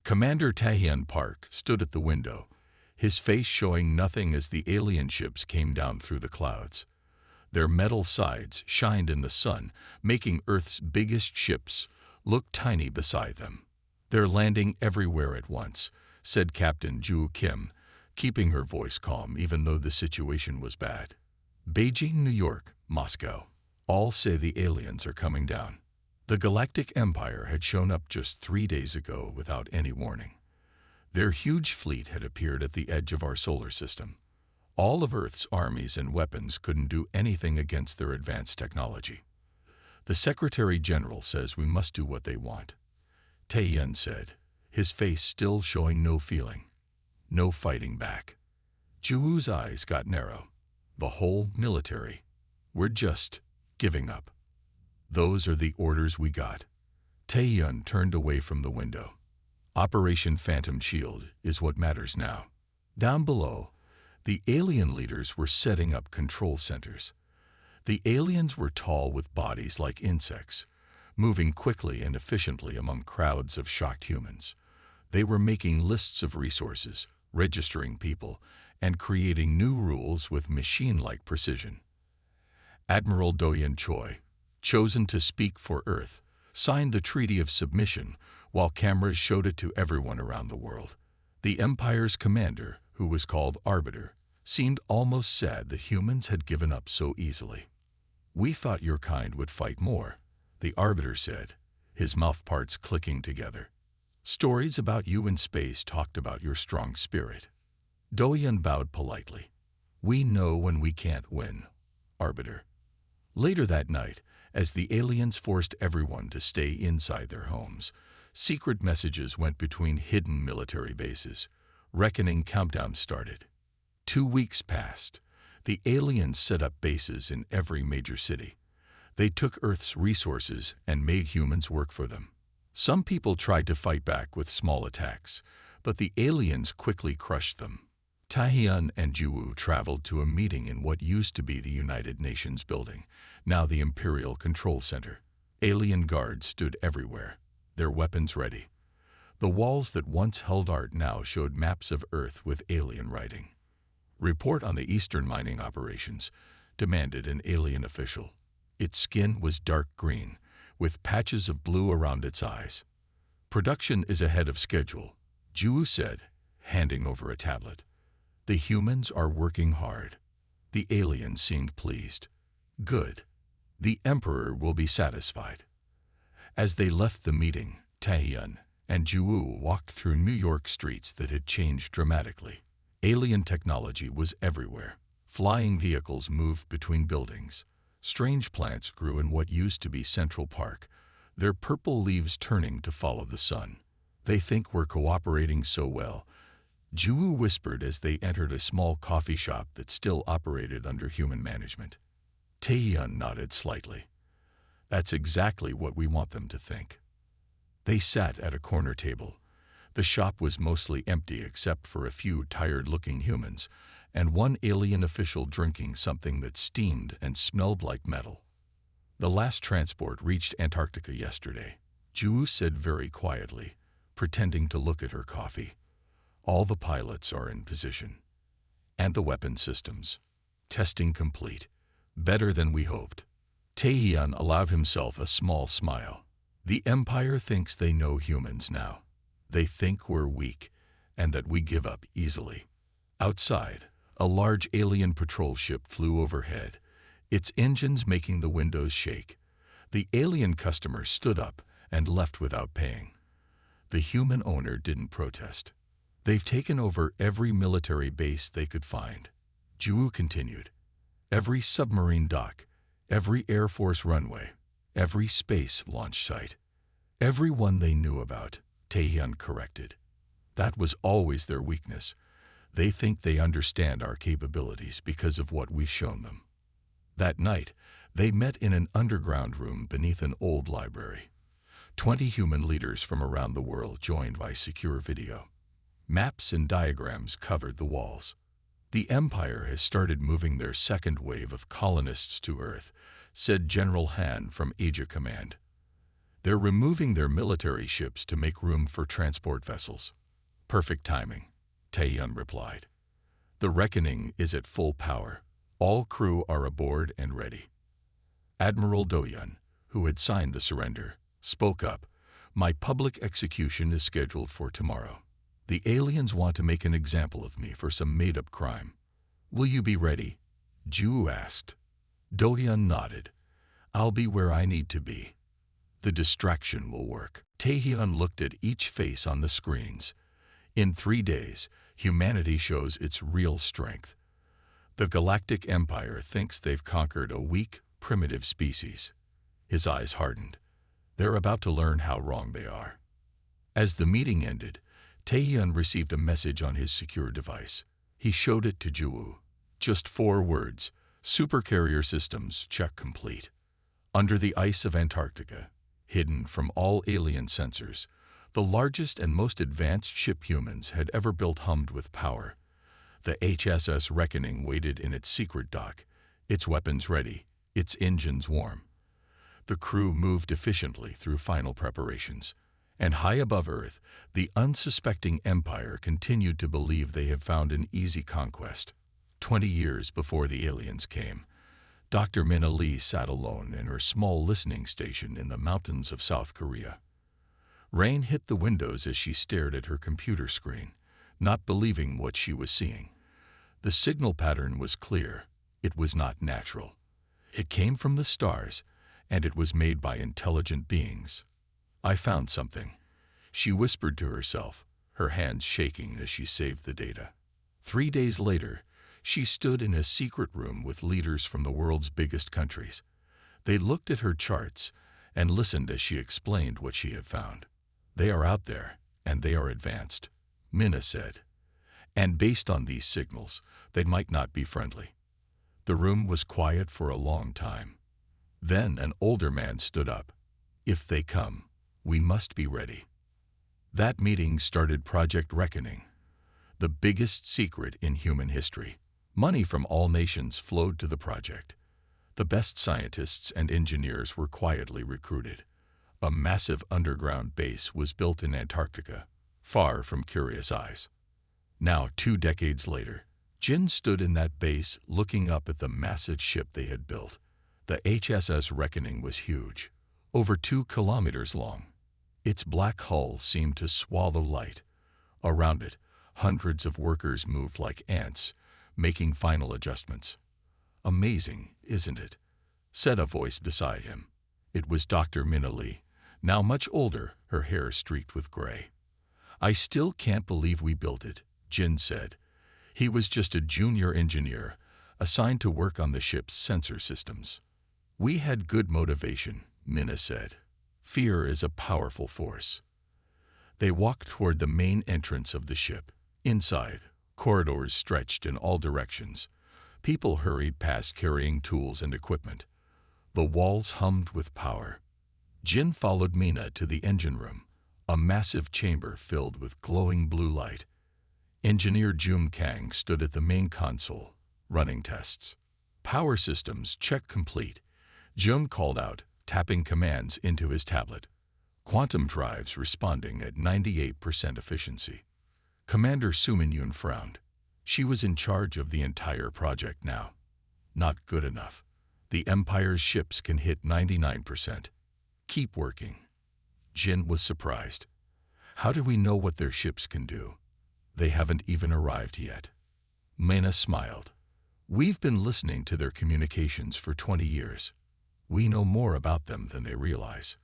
Commander Tahian Park stood at the window, his face showing nothing as the alien ships came down through the clouds. Their metal sides shined in the sun, making Earth's biggest ships look tiny beside them. "They're landing everywhere at once," said Captain Ju Kim, keeping her voice calm even though the situation was bad. "Beijing, New York, Moscow. All say the aliens are coming down." The Galactic Empire had shown up just 3 days ago without any warning. Their huge fleet had appeared at the edge of our solar system. All of Earth's armies and weapons couldn't do anything against their advanced technology. "The Secretary General says we must do what they want," Taehyun said, his face still showing no feeling, no fighting back. Juwoo's eyes got narrow. "The whole military. We're just giving up. Those are the orders we got." Taehyun turned away from the window. "Operation Phantom Shield is what matters now." Down below, the alien leaders were setting up control centers. The aliens were tall with bodies like insects, moving quickly and efficiently among crowds of shocked humans. They were making lists of resources, registering people, and creating new rules with machine-like precision. Admiral Doyen Choi, chosen to speak for Earth, signed the Treaty of Submission while cameras showed it to everyone around the world. The Empire's commander, who was called Arbiter, seemed almost sad that humans had given up so easily. "We thought your kind would fight more," the Arbiter said, his mouth parts clicking together. "Stories about you in space talked about your strong spirit." Doyen bowed politely. "We know when we can't win, Arbiter." Later that night, as the aliens forced everyone to stay inside their homes, secret messages went between hidden military bases. Reckoning countdown started. 2 weeks passed. The aliens set up bases in every major city. They took Earth's resources and made humans work for them. Some people tried to fight back with small attacks, but the aliens quickly crushed them. Taehyun and Juwoo traveled to a meeting in what used to be the United Nations building, now the Imperial Control Center. Alien guards stood everywhere, their weapons ready. The walls that once held art now showed maps of Earth with alien writing. "Report on the Eastern mining operations," demanded an alien official. Its skin was dark green, with patches of blue around its eyes. "Production is ahead of schedule," Juwoo said, handing over a tablet. "The humans are working hard." The aliens seemed pleased. "Good. The Emperor will be satisfied." As they left the meeting, Taehyun and Juwoo walked through New York streets that had changed dramatically. Alien technology was everywhere. Flying vehicles moved between buildings. Strange plants grew in what used to be Central Park, their purple leaves turning to follow the sun. "They think we're cooperating so well," Juwoo whispered as they entered a small coffee shop that still operated under human management. Taehyun nodded slightly. "That's exactly what we want them to think." They sat at a corner table. The shop was mostly empty except for a few tired-looking humans and one alien official drinking something that steamed and smelled like metal. "The last transport reached Antarctica yesterday," Juwoo said very quietly, pretending to look at her coffee. "All the pilots are in position. And the weapon systems. Testing complete. Better than we hoped." Taehyun allowed himself a small smile. "The Empire thinks they know humans now. They think we're weak and that we give up easily." Outside, a large alien patrol ship flew overhead, its engines making the windows shake. The alien customer stood up and left without paying. The human owner didn't protest. "They've taken over every military base they could find," Juwoo continued. "Every submarine dock, every Air Force runway, every space launch site. Every one they knew about," Taehyun corrected. "That was always their weakness. They think they understand our capabilities because of what we've shown them." That night, they met in an underground room beneath an old library. 20 human leaders from around the world joined by secure video. Maps and diagrams covered the walls. "The Empire has started moving their second wave of colonists to Earth," said General Han from Asia Command. They're removing their military ships to make room for transport vessels. Perfect timing, Taehyun replied. The reckoning is at full power. All crew are aboard and ready. Admiral Dohyun, who had signed the surrender, spoke up. My public execution is scheduled for tomorrow. The aliens want to make an example of me for some made-up crime. Will you be ready? Ju asked. Dohyun nodded. I'll be where I need to be. The distraction will work. Taehyun looked at each face on the screens. In 3 days, humanity shows its real strength. The Galactic Empire thinks they've conquered a weak, primitive species. His eyes hardened. They're about to learn how wrong they are. As the meeting ended, Taehyun received a message on his secure device. He showed it to Ju. Just 4 words. Supercarrier systems check complete. Under the ice of Antarctica, hidden from all alien sensors, the largest and most advanced ship humans had ever built hummed with power. The HSS Reckoning waited in its secret dock, its weapons ready, its engines warm. The crew moved efficiently through final preparations, and high above Earth, the unsuspecting Empire continued to believe they had found an easy conquest. 20 years before the aliens came, Dr. Mina Lee sat alone in her small listening station in the mountains of South Korea. Rain hit the windows as she stared at her computer screen, not believing what she was seeing. The signal pattern was clear. It was not natural. It came from the stars, and it was made by intelligent beings. I found something, she whispered to herself, her hands shaking as she saved the data. 3 days later, she stood in a secret room with leaders from the world's biggest countries. They looked at her charts and listened as she explained what she had found. They are out there, and they are advanced, Mina said. And based on these signals, they might not be friendly. The room was quiet for a long time. Then an older man stood up. If they come, we must be ready. That meeting started Project Reckoning, the biggest secret in human history. Money from all nations flowed to the project. The best scientists and engineers were quietly recruited. A massive underground base was built in Antarctica, far from curious eyes. Now, 2 decades later, Jin stood in that base looking up at the massive ship they had built. The HSS Reckoning was huge, over 2 kilometers long. Its black hull seemed to swallow light. Around it, hundreds of workers moved like ants, making final adjustments. Amazing, isn't it? Said a voice beside him. It was Dr. Mina Lee, now much older, her hair streaked with gray. I still can't believe we built it, Jin said. He was just a junior engineer, assigned to work on the ship's sensor systems. We had good motivation, Mina said. Fear is a powerful force. They walked toward the main entrance of the ship. Inside, corridors stretched in all directions. People hurried past carrying tools and equipment. The walls hummed with power. Jin followed Mina to the engine room, a massive chamber filled with glowing blue light. Engineer Jum Kang stood at the main console, running tests. Power systems check complete. Jum called out, tapping commands into his tablet. Quantum drives responding at 98% efficiency. Commander Sumin-Yun frowned. She was in charge of the entire project now. Not good enough. The Empire's ships can hit 99%. Keep working. Jin was surprised. How do we know what their ships can do? They haven't even arrived yet. Mina smiled. We've been listening to their communications for 20 years. We know more about them than they realize.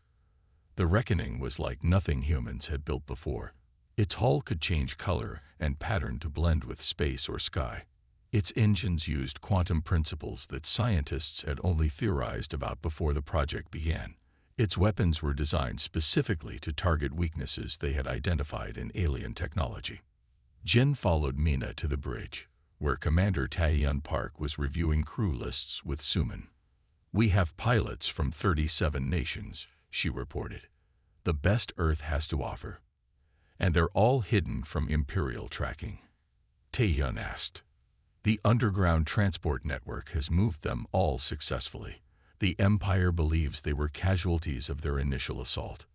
The Reckoning was like nothing humans had built before. Its hull could change color and pattern to blend with space or sky. Its engines used quantum principles that scientists had only theorized about before the project began. Its weapons were designed specifically to target weaknesses they had identified in alien technology. Jin followed Mina to the bridge, where Commander Taehyun Park was reviewing crew lists with Suman. We have pilots from 37 nations, she reported. The best Earth has to offer. And they're all hidden from Imperial tracking. Taehyun asked. The underground transport network has moved them all successfully. The Empire believes they were casualties of their initial assault.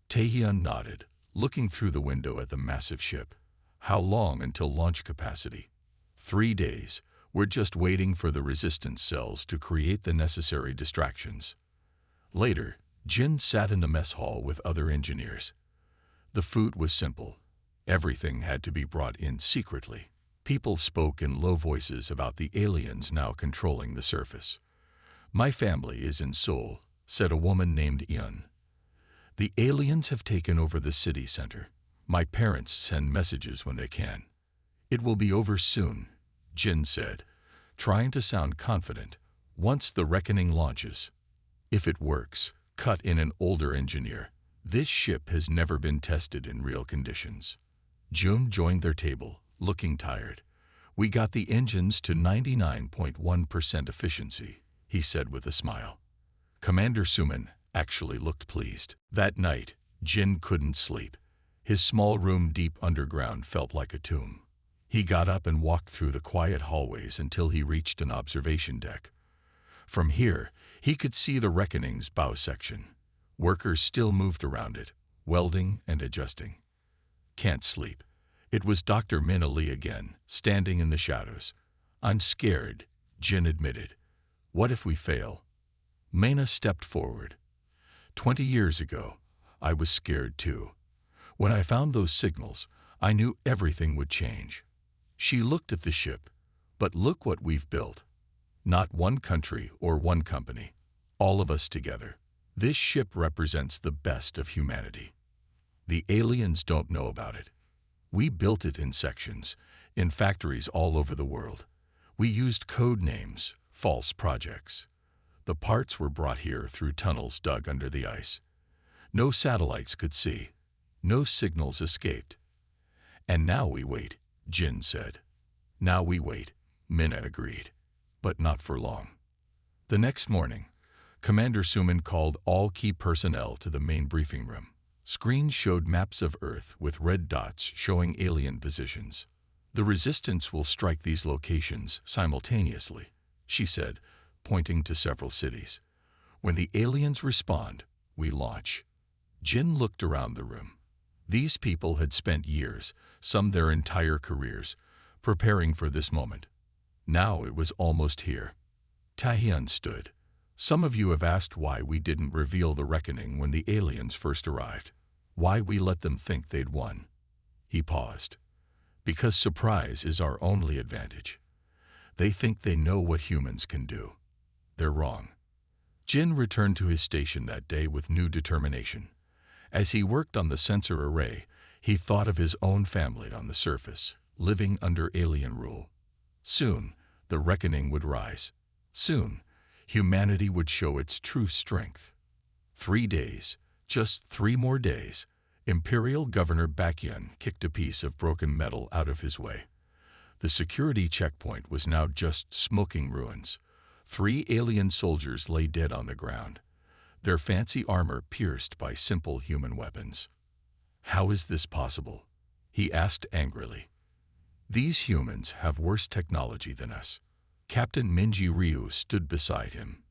Taehyun nodded, looking through the window at the massive ship. How long until launch capacity? 3 days. We're just waiting for the resistance cells to create the necessary distractions. Later, Jin sat in the mess hall with other engineers. The food was simple. Everything had to be brought in secretly. People spoke in low voices about the aliens now controlling the surface. "My family is in Seoul," said a woman named Yun. "The aliens have taken over the city center. My parents send messages when they can. It will be over soon," Jin said, trying to sound confident, "once the reckoning launches. If it works," cut in an older engineer, "this ship has never been tested in real conditions." Jun joined their table, looking tired. "We got the engines to 99.1% efficiency," he said with a smile. Commander Suman actually looked pleased. That night, Jin couldn't sleep. His small room deep underground felt like a tomb. He got up and walked through the quiet hallways until he reached an observation deck. From here, he could see the Reckoning's bow section. Workers still moved around it, welding and adjusting. "Can't sleep." It was Dr. Min Ali again, standing in the shadows. "I'm scared," Jin admitted. "What if we fail?" Mena stepped forward. 20 years ago, I was scared too. When I found those signals, I knew everything would change." She looked at the ship. "But look what we've built. Not one country or one company. All of us together. This ship represents the best of humanity. The aliens don't know about it. We built it in sections, in factories all over the world. We used code names, false projects. The parts were brought here through tunnels dug under the ice. No satellites could see. No signals escaped. And now we wait," Jin said. "Now we wait," Minna agreed. "But not for long." The next morning, Commander Suman called all key personnel to the main briefing room. Screens showed maps of Earth with red dots showing alien positions. "The resistance will strike these locations simultaneously," she said, pointing to several cities. "When the aliens respond, we launch." Jin looked around the room. These people had spent years, some their entire careers, preparing for this moment. Now it was almost here. Taehyun stood. "Some of you have asked why we didn't reveal the reckoning when the aliens first arrived. Why we let them think they'd won." He paused. "Because surprise is our only advantage. They think they know what humans can do. They're wrong." Jin returned to his station that day with new determination. As he worked on the sensor array, he thought of his own family on the surface, living under alien rule. Soon, the reckoning would rise. Soon, humanity would show its true strength. 3 days, just 3 more days, Imperial Governor Baekhyun kicked a piece of broken metal out of his way. The security checkpoint was now just smoking ruins. 3 alien soldiers lay dead on the ground, their fancy armor pierced by simple human weapons. "How is this possible?" he asked angrily. "These humans have worse technology than us." Captain Minji Ryu stood beside him.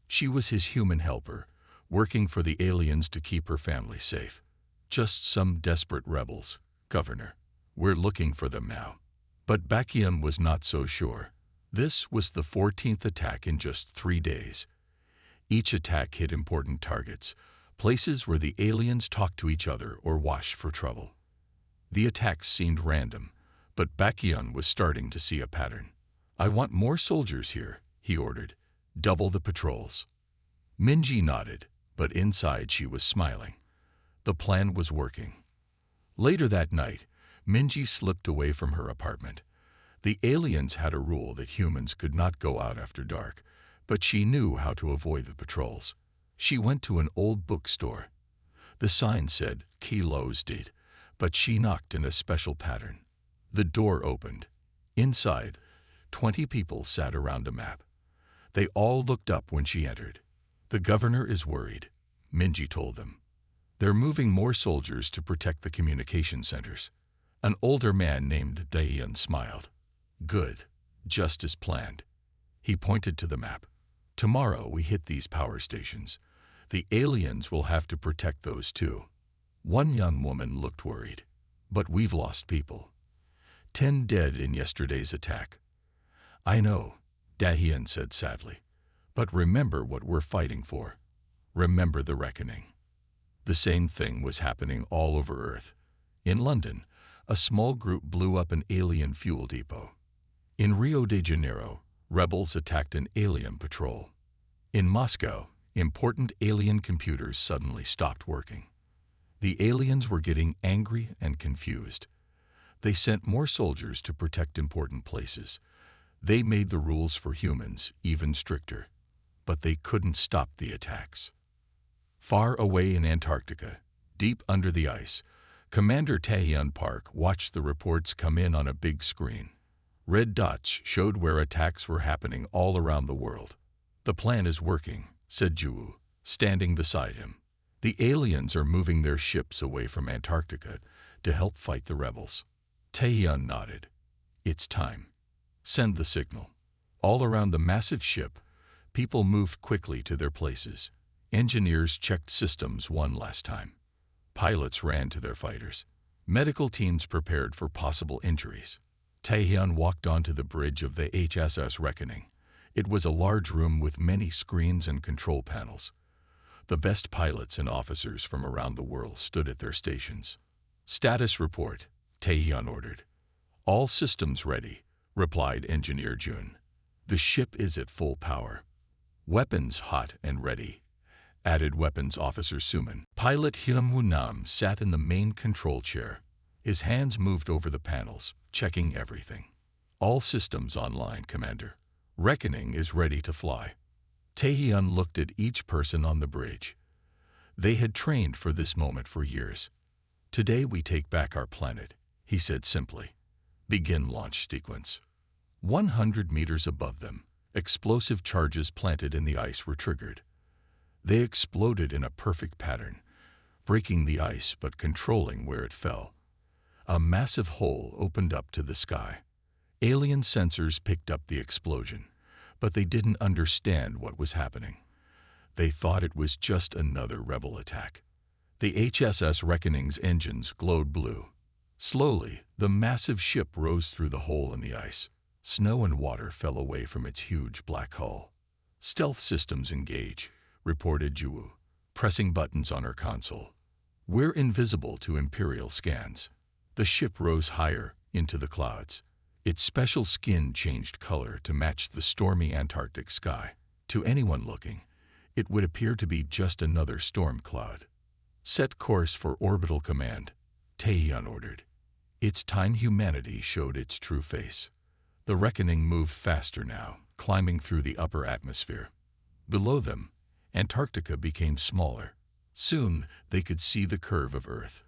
She was his human helper, working for the aliens to keep her family safe. "Just some desperate rebels, Governor. We're looking for them now." But Baekhyun was not so sure. This was the 14th attack in just 3 days. Each attack hit important targets, places where the aliens talked to each other or watched for trouble. The attacks seemed random, but Baekhyun was starting to see a pattern. "I want more soldiers here," he ordered. "Double the patrols." Minji nodded, but inside she was smiling. The plan was working. Later that night, Minji slipped away from her apartment. The aliens had a rule that humans could not go out after dark, but she knew how to avoid the patrols. She went to an old bookstore. The sign said Kilos did, but she knocked in a special pattern. The door opened. Inside, 20 people sat around a map. They all looked up when she entered. "The governor is worried," Minji told them. "They're moving more soldiers to protect the communication centers." An older man named Daehyun smiled. "Good, just as planned." He pointed to the map. Tomorrow we hit these power stations. The aliens will have to protect those too. One young woman looked worried. But we've lost people. 10 dead in yesterday's attack. I know, Dahian said sadly. But remember what we're fighting for. Remember the reckoning. The same thing was happening all over Earth. In London, a small group blew up an alien fuel depot. In Rio de Janeiro, rebels attacked an alien patrol. In Moscow, important alien computers suddenly stopped working. The aliens were getting angry and confused. They sent more soldiers to protect important places. They made the rules for humans even stricter. But they couldn't stop the attacks. Far away in Antarctica, deep under the ice, Commander Taehyun Park watched the reports come in on a big screen. Red dots showed where attacks were happening all around the world. The plan is working, said Ju, standing beside him. The aliens are moving their ships away from Antarctica to help fight the rebels. Taehyun nodded. It's time. Send the signal. All around the massive ship, people moved quickly to their places. Engineers checked systems one last time. Pilots ran to their fighters. Medical teams prepared for possible injuries. Taehyun walked onto the bridge of the HSS Reckoning. It was a large room with many screens and control panels. The best pilots and officers from around the world stood at their stations. Status report, Taehyun ordered. All systems ready, replied Engineer Jun. The ship is at full power. Weapons hot and ready, added Weapons Officer Suman. Pilot Hyun-woo Nam sat in the main control chair. His hands moved over the panels, checking everything. All systems online, Commander. Reckoning is ready to fly. Taehyun looked at each person on the bridge. They had trained for this moment for years. Today we take back our planet, he said simply. Begin launch sequence. 100 meters above them, explosive charges planted in the ice were triggered. They exploded in a perfect pattern, breaking the ice but controlling where it fell. A massive hole opened up to the sky. Alien sensors picked up the explosion, but they didn't understand what was happening. They thought it was just another rebel attack. The HSS Reckoning's engines glowed blue. Slowly, the massive ship rose through the hole in the ice. Snow and water fell away from its huge black hull. Stealth systems engage, reported Ju, pressing buttons on her console. We're invisible to Imperial scans. The ship rose higher into the clouds. Its special skin changed color to match the stormy Antarctic sky. To anyone looking, it would appear to be just another storm cloud. Set course for orbital command, Taehyun ordered. It's time humanity showed its true face. The Reckoning moved faster now, climbing through the upper atmosphere. Below them, Antarctica became smaller. Soon, they could see the curve of Earth.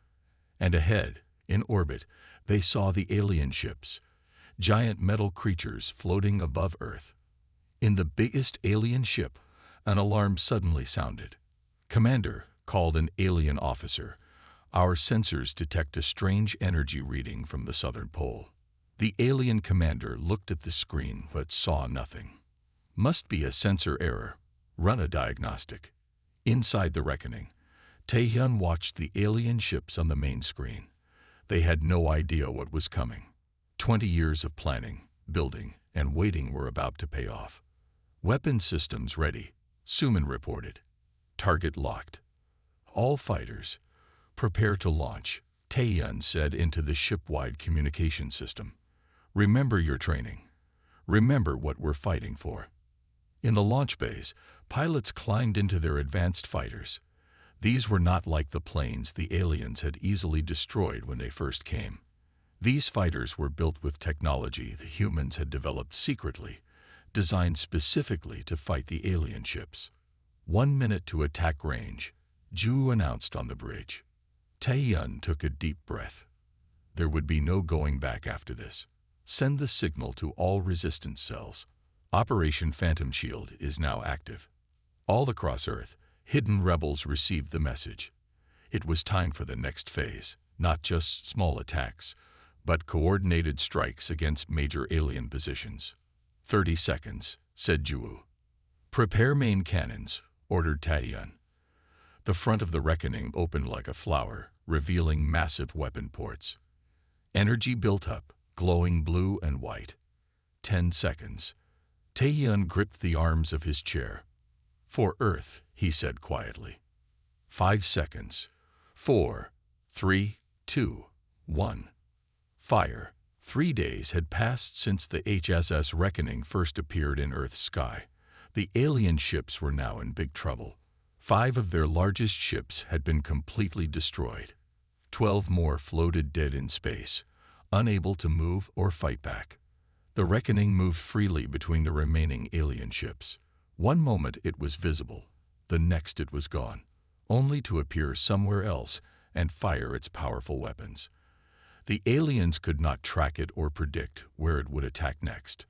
And ahead, in orbit, they saw the alien ships, giant metal creatures floating above Earth. In the biggest alien ship, an alarm suddenly sounded. Commander, called an alien officer, our sensors detect a strange energy reading from the southern pole. The alien commander looked at the screen but saw nothing. Must be a sensor error. Run a diagnostic. Inside the Reckoning, Taehyun watched the alien ships on the main screen. They had no idea what was coming. 20 years of planning, building, and waiting were about to pay off. Weapon systems ready, Suman reported. Target locked. All fighters, prepare to launch, Taehyun said into the ship-wide communication system. Remember your training. Remember what we're fighting for. In the launch bays, pilots climbed into their advanced fighters. These were not like the planes the aliens had easily destroyed when they first came. These fighters were built with technology the humans had developed secretly, designed specifically to fight the alien ships. 1 minute to attack range, Ju announced on the bridge. Taehyun took a deep breath. There would be no going back after this. Send the signal to all resistance cells. Operation Phantom Shield is now active. All across Earth, hidden rebels received the message. It was time for the next phase, not just small attacks, but coordinated strikes against major alien positions. 30 seconds, said Ju. "Prepare main cannons," ordered Taehyun. The front of the Reckoning opened like a flower, revealing massive weapon ports. Energy built up, glowing blue and white. 10 seconds. Taehyun gripped the arms of his chair. "For Earth," he said quietly. 5 seconds. 4, 3, 2, 1. Fire. 3 days had passed since the HSS Reckoning first appeared in Earth's sky. The alien ships were now in big trouble. 5 of their largest ships had been completely destroyed. 12 more floated dead in space, unable to move or fight back. The Reckoning moved freely between the remaining alien ships. One moment it was visible, the next it was gone, only to appear somewhere else and fire its powerful weapons. The aliens could not track it or predict where it would attack next.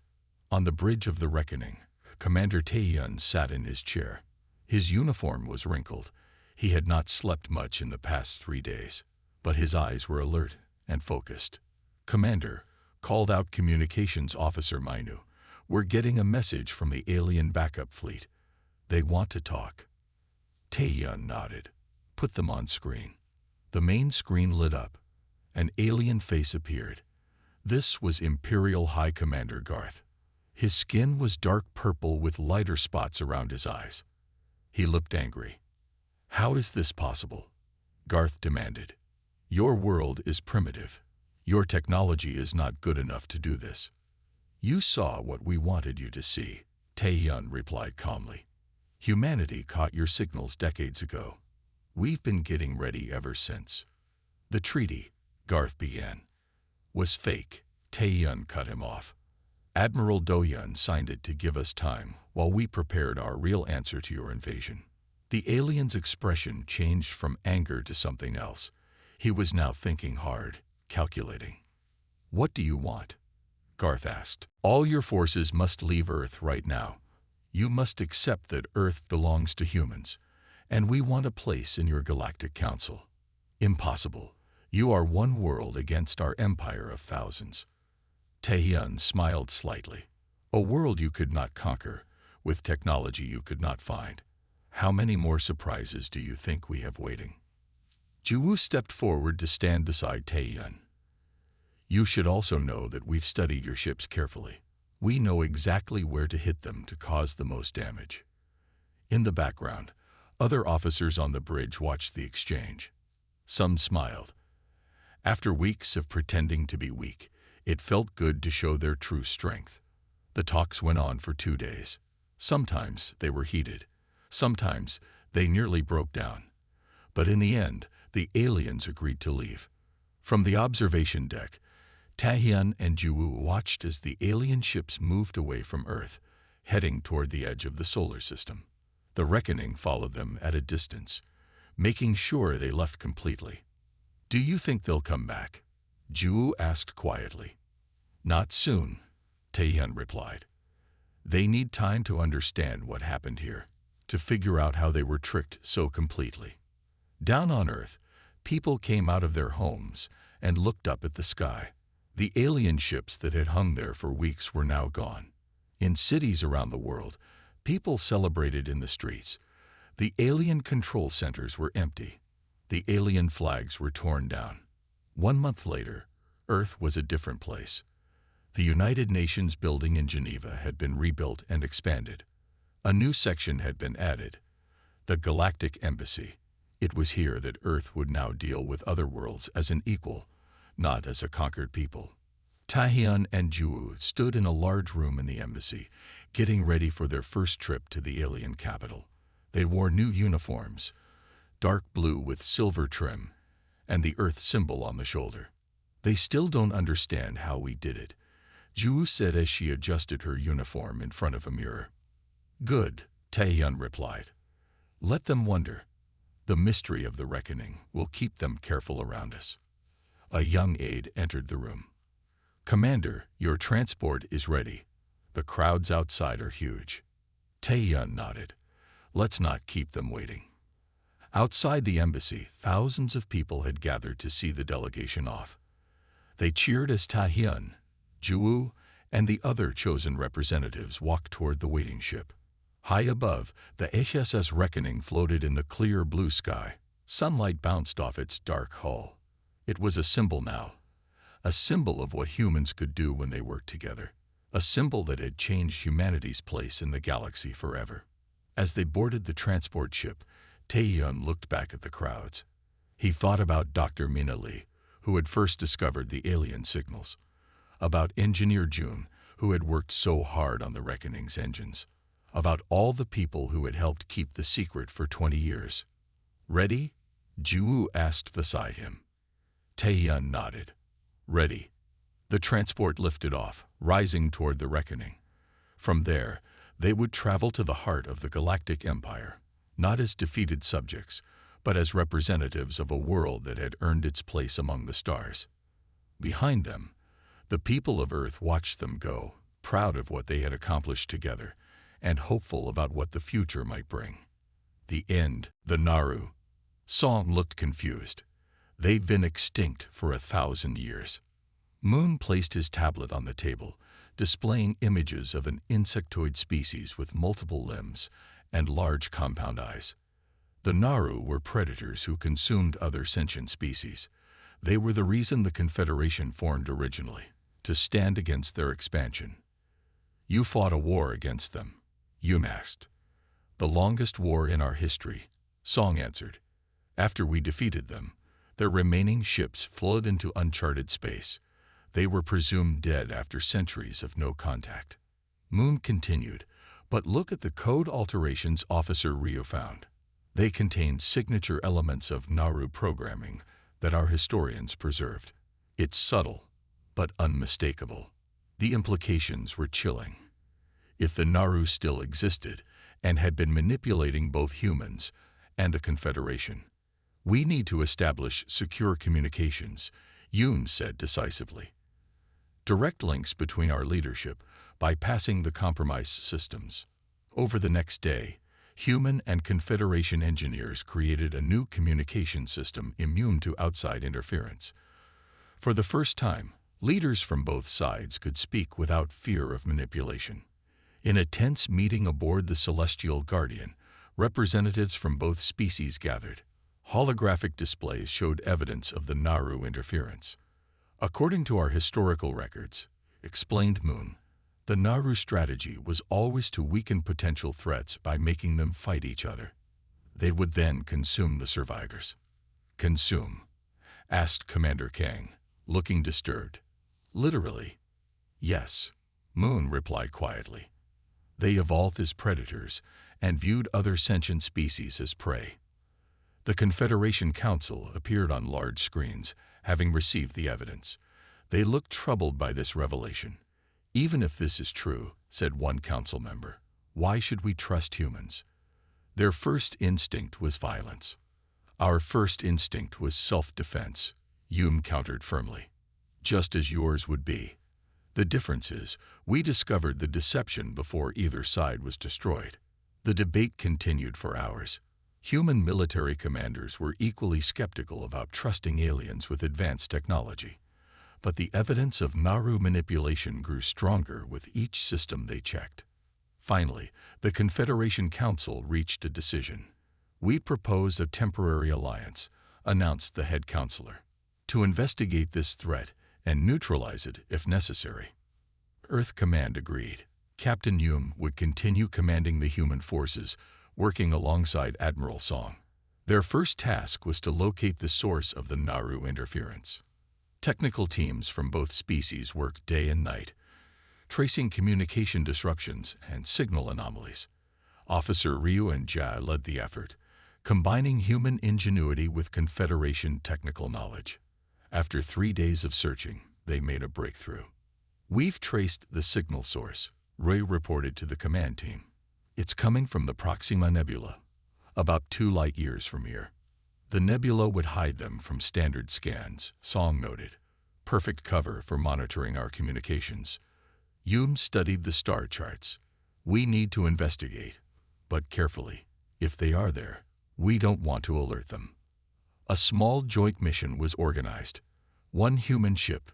On the bridge of the Reckoning, Commander Taehyun sat in his chair. His uniform was wrinkled. He had not slept much in the past 3 days, but his eyes were alert and focused. "Commander," called out Communications Officer Mainu, "we're getting a message from the alien backup fleet. They want to talk." Taehyun nodded. "Put them on screen." The main screen lit up. An alien face appeared. This was Imperial High Commander Garth. His skin was dark purple with lighter spots around his eyes. He looked angry. "How is this possible?" Garth demanded. "Your world is primitive. Your technology is not good enough to do this." "You saw what we wanted you to see," Taehyun replied calmly. "Humanity caught your signals decades ago. We've been getting ready ever since." "The treaty," Garth began, "was fake," Taehyun cut him off. "Admiral Dohyun signed it to give us time while we prepared our real answer to your invasion." The alien's expression changed from anger to something else. He was now thinking hard, calculating. "What do you want?" Garth asked. "All your forces must leave Earth right now. You must accept that Earth belongs to humans, and we want a place in your Galactic Council." "Impossible. You are one world against our empire of thousands." Taehyun smiled slightly. "A world you could not conquer, with technology you could not find. How many more surprises do you think we have waiting?" Juwoo stepped forward to stand beside Taehyun. "You should also know that we've studied your ships carefully. We know exactly where to hit them to cause the most damage." In the background, other officers on the bridge watched the exchange. Some smiled. After weeks of pretending to be weak, it felt good to show their true strength. The talks went on for 2 days. Sometimes they were heated. Sometimes they nearly broke down. But in the end, the aliens agreed to leave. From the observation deck, Taehyun and Juwoo watched as the alien ships moved away from Earth, heading toward the edge of the solar system. The Reckoning followed them at a distance, making sure they left completely. "Do you think they'll come back?" Juwoo asked quietly. "Not soon," Taehyun replied. "They need time to understand what happened here, to figure out how they were tricked so completely." Down on Earth, people came out of their homes and looked up at the sky. The alien ships that had hung there for weeks were now gone. In cities around the world, people celebrated in the streets. The alien control centers were empty. The alien flags were torn down. 1 month later, Earth was a different place. The United Nations building in Geneva had been rebuilt and expanded. A new section had been added, the Galactic Embassy. It was here that Earth would now deal with other worlds as an equal, not as a conquered people. Taehyun and Juwoo stood in a large room in the embassy, getting ready for their first trip to the alien capital. They wore new uniforms, dark blue with silver trim, and the Earth symbol on the shoulder. "They still don't understand how we did it," Juwoo said as she adjusted her uniform in front of a mirror. "Good," Taehyun replied. "Let them wonder. The mystery of the Reckoning will keep them careful around us." A young aide entered the room. "Commander, your transport is ready. The crowds outside are huge." Taehyun nodded. "Let's not keep them waiting." Outside the embassy, thousands of people had gathered to see the delegation off. They cheered as Taehyun, Juwoo, and the other chosen representatives walked toward the waiting ship. High above, the HSS Reckoning floated in the clear blue sky. Sunlight bounced off its dark hull. It was a symbol now. A symbol of what humans could do when they worked together. A symbol that had changed humanity's place in the galaxy forever. As they boarded the transport ship, Tae-yun looked back at the crowds. He thought about Dr. Mina Lee, who had first discovered the alien signals. About Engineer Jun, who had worked so hard on the Reckoning's engines. About all the people who had helped keep the secret for 20 years. "Ready?" Ju asked beside him. Tae-yun nodded. "Ready." The transport lifted off, rising toward the Reckoning. From there, they would travel to the heart of the Galactic Empire, not as defeated subjects, but as representatives of a world that had earned its place among the stars. Behind them, the people of Earth watched them go, proud of what they had accomplished together, and hopeful about what the future might bring. The end, the Naru. Song looked confused. They'd been extinct for 1,000 years. Moon placed his tablet on the table, displaying images of an insectoid species with multiple limbs and large compound eyes. The Naru were predators who consumed other sentient species. They were the reason the Confederation formed originally, to stand against their expansion. "You fought a war against them," Yum asked. "The longest war in our history," Song answered. "After we defeated them, their remaining ships flowed into uncharted space. They were presumed dead after centuries of no contact." Moon continued, "But look at the code alterations Officer Ryu found. They contained signature elements of Naru programming that our historians preserved. It's subtle, but unmistakable. The implications were chilling. If the Naru still existed and had been manipulating both humans and the Confederation, we need to establish secure communications," Yoon said decisively. "Direct links between our leadership, bypassing the compromise systems." Over the next day, human and Confederation engineers created a new communication system immune to outside interference. For the first time, leaders from both sides could speak without fear of manipulation. In a tense meeting aboard the Celestial Guardian, representatives from both species gathered. Holographic displays showed evidence of the Naru interference. "According to our historical records," explained Moon, "the Naru strategy was always to weaken potential threats by making them fight each other. They would then consume the survivors." "Consume?" asked Commander Kang, looking disturbed. "Literally?" "Yes," Moon replied quietly. "They evolved as predators and viewed other sentient species as prey." The Confederation Council appeared on large screens, having received the evidence. They looked troubled by this revelation. "Even if this is true," said one council member, "why should we trust humans? Their first instinct was violence." "Our first instinct was self-defense," Yum countered firmly. "Just as yours would be. The difference is, we discovered the deception before either side was destroyed." The debate continued for hours. Human military commanders were equally skeptical about trusting aliens with advanced technology. But the evidence of Naru manipulation grew stronger with each system they checked. Finally, the Confederation Council reached a decision. "We propose a temporary alliance," announced the head counselor, "to investigate this threat and neutralize it if necessary." Earth Command agreed. Captain Yum would continue commanding the human forces, working alongside Admiral Song. Their first task was to locate the source of the Naru interference. Technical teams from both species worked day and night, tracing communication disruptions and signal anomalies. Officer Ryu and Ja led the effort, combining human ingenuity with Confederation technical knowledge. After 3 days of searching, they made a breakthrough. "We've traced the signal source," Ray reported to the command team. "It's coming from the Proxima Nebula, about 2 light-years from here." "The nebula would hide them from standard scans," Song noted. "Perfect cover for monitoring our communications." Yum studied the star charts. "We need to investigate, but carefully. If they are there, we don't want to alert them." A small joint mission was organized. 1 human ship,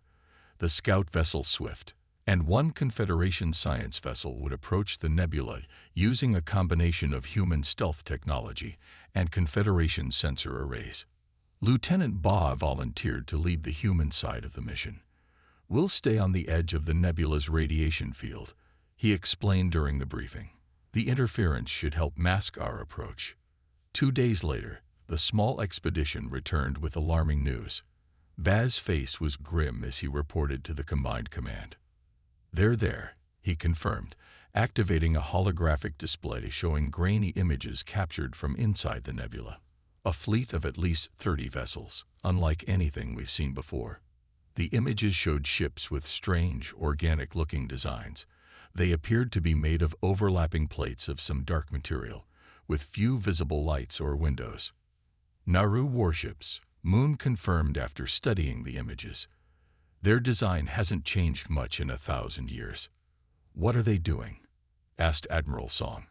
the scout vessel Swift, and one Confederation science vessel would approach the nebula using a combination of human stealth technology and Confederation sensor arrays. Lieutenant Ba volunteered to lead the human side of the mission. "We'll stay on the edge of the nebula's radiation field," he explained during the briefing. "The interference should help mask our approach." 2 days later, the small expedition returned with alarming news. Baz's face was grim as he reported to the Combined Command. "They're there," he confirmed, activating a holographic display showing grainy images captured from inside the nebula. A fleet of at least 30 vessels, unlike anything we've seen before. The images showed ships with strange, organic-looking designs. They appeared to be made of overlapping plates of some dark material, with few visible lights or windows. "Naru warships," Moon confirmed after studying the images. "Their design hasn't changed much in 1,000 years." "What are they doing?" asked Admiral Song.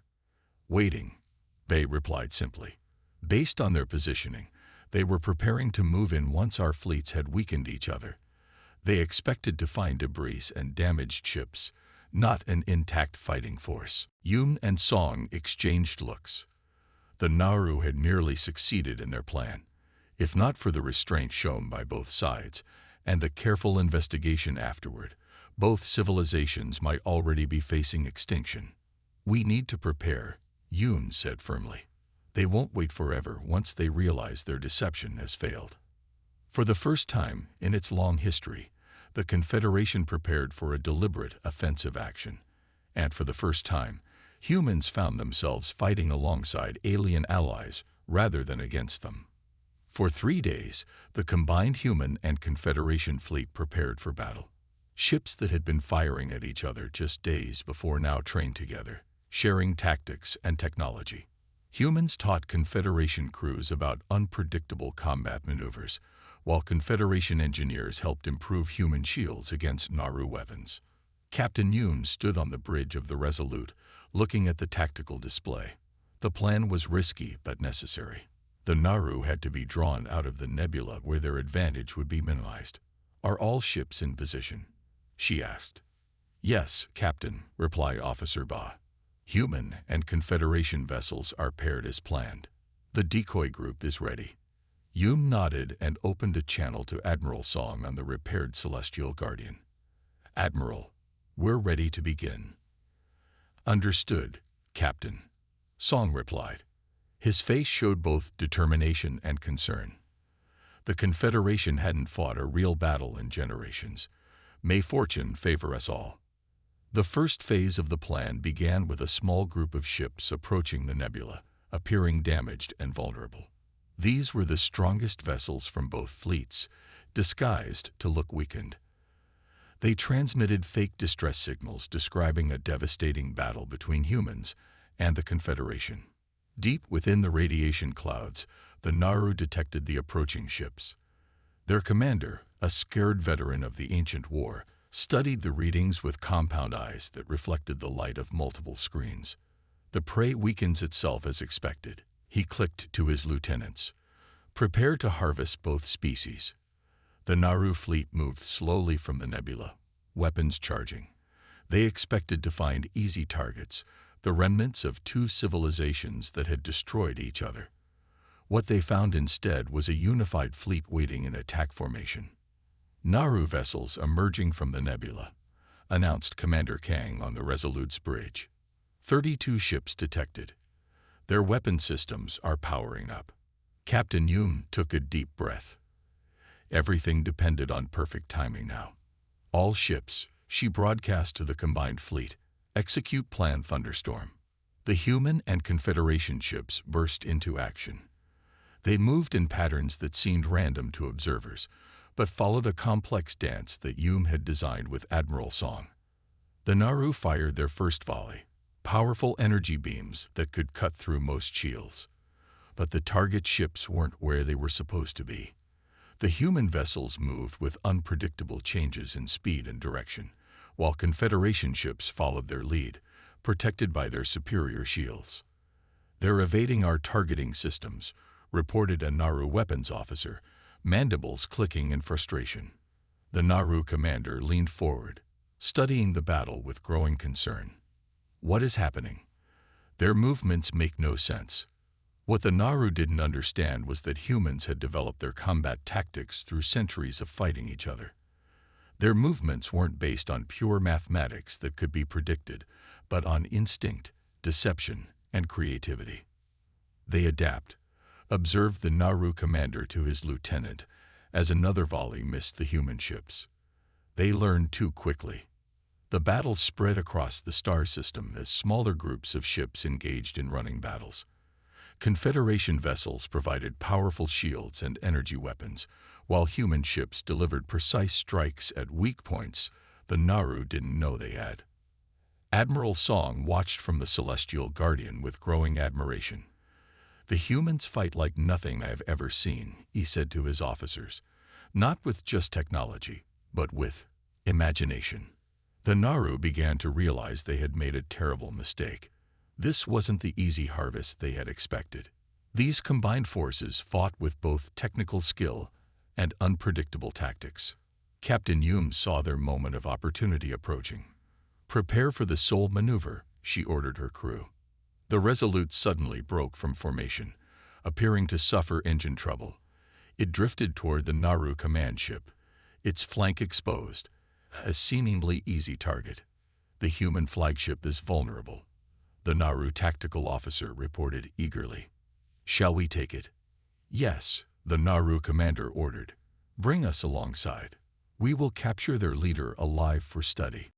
"Waiting," Bay replied simply. Based on their positioning, they were preparing to move in once our fleets had weakened each other. They expected to find debris and damaged ships, not an intact fighting force. Yoon and Song exchanged looks. The Naru had nearly succeeded in their plan, if not for the restraint shown by both sides and the careful investigation afterward. Both civilizations might already be facing extinction. "We need to prepare," Yoon said firmly. "They won't wait forever once they realize their deception has failed." For the first time in its long history, the Confederation prepared for a deliberate offensive action, and for the first time, humans found themselves fighting alongside alien allies rather than against them. For 3 days, the combined human and Confederation fleet prepared for battle. Ships that had been firing at each other just days before now trained together, sharing tactics and technology. Humans taught Confederation crews about unpredictable combat maneuvers, while Confederation engineers helped improve human shields against Naru weapons. Captain Yoon stood on the bridge of the Resolute, looking at the tactical display. The plan was risky but necessary. The Naru had to be drawn out of the nebula where their advantage would be minimized. "Are all ships in position?" she asked. "Yes, Captain," replied Officer Ba. "Human and Confederation vessels are paired as planned. The decoy group is ready." Yoon nodded and opened a channel to Admiral Song on the repaired Celestial Guardian. "Admiral, we're ready to begin." "Understood, Captain," Song replied. His face showed both determination and concern. The Confederation hadn't fought a real battle in generations. May fortune favor us all. The first phase of the plan began with a small group of ships approaching the nebula, appearing damaged and vulnerable. These were the strongest vessels from both fleets, disguised to look weakened. They transmitted fake distress signals describing a devastating battle between humans and the Confederation. Deep within the radiation clouds, the Naru detected the approaching ships. Their commander, a scared veteran of the ancient war, studied the readings with compound eyes that reflected the light of multiple screens. "The prey weakens itself as expected," he clicked to his lieutenants. "Prepare to harvest both species." The Naru fleet moved slowly from the nebula, weapons charging. They expected to find easy targets, the remnants of 2 civilizations that had destroyed each other. What they found instead was a unified fleet waiting in attack formation. "Naru vessels emerging from the nebula," announced Commander Kang on the Resolute's bridge. 32 ships detected. Their weapon systems are powering up. Captain Yoon took a deep breath. Everything depended on perfect timing now. "All ships," she broadcast to the combined fleet, "execute Plan Thunderstorm." The human and Confederation ships burst into action. They moved in patterns that seemed random to observers, but followed a complex dance that Yoon had designed with Admiral Song. The Naru fired their first volley, powerful energy beams that could cut through most shields. But the target ships weren't where they were supposed to be. The human vessels moved with unpredictable changes in speed and direction, while Confederation ships followed their lead, protected by their superior shields. "They're evading our targeting systems," reported a Naru weapons officer, mandibles clicking in frustration. The Naru commander leaned forward. studying the battle with growing concern. What is happening? Their movements make no sense. What the Naru didn't understand was that humans had developed their combat tactics through centuries of fighting each other. Their movements weren't based on pure mathematics that could be predicted, but on instinct, deception, and creativity. They adapt, observed the Naru commander to his lieutenant, as another volley missed the human ships. They learned too quickly. The battle spread across the star system as smaller groups of ships engaged in running battles. Confederation vessels provided powerful shields and energy weapons, while human ships delivered precise strikes at weak points the Naru didn't know they had. Admiral Song watched from the Celestial Guardian with growing admiration. "The humans fight like nothing I've ever seen," he said to his officers. "Not with just technology, but with imagination." The Naru began to realize they had made a terrible mistake. This wasn't the easy harvest they had expected. These combined forces fought with both technical skill and unpredictable tactics. Captain Hume saw their moment of opportunity approaching. "Prepare for the Soul Maneuver," she ordered her crew. The Resolute suddenly broke from formation, appearing to suffer engine trouble. It drifted toward the Naru command ship, its flank exposed, a seemingly easy target. "The human flagship is vulnerable," the Naru tactical officer reported eagerly. "Shall we take it?" "Yes," the Naru commander ordered. "Bring us alongside. We will capture their leader alive for study."